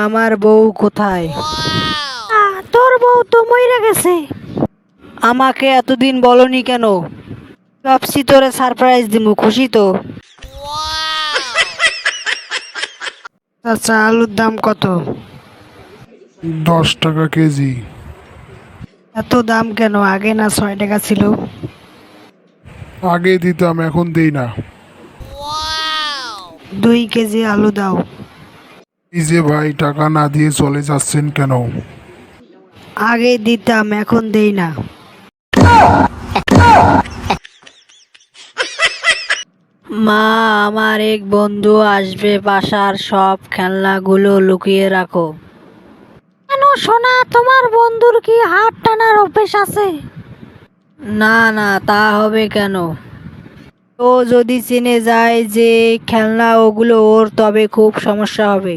আমার বউ কোথায়? তোর বউ তো মইরা গেছে। আমাকে এতদিন বলনি কেন? ভাবছি তোরে সারপ্রাইজ দিমু, খুশি তো? আচ্ছা, আলুর দাম কত? 10 টাকা কেজি। এত দাম কেন? আগে না 6 টাকা ছিল? আগে দিতাম, এখন দেই না। 2 কেজি আলু দাও। এই যে ভাই, টাকা না দিয়ে চলে যাচ্ছেন কেন? আগে দিতাম, এখন দেই না। মা, আমার এক বন্ধু আসবে, বাসার সব খেলনাগুলো লুকিয়ে রাখো। কেন সোনা, তোমার বন্ধুর কি হাত টানার অভ্যেস আছে? না না, তা হবে কেন? ও যদি চিনে যায় যে খেলনা ওগুলো ওর, তবে খুব সমস্যা হবে।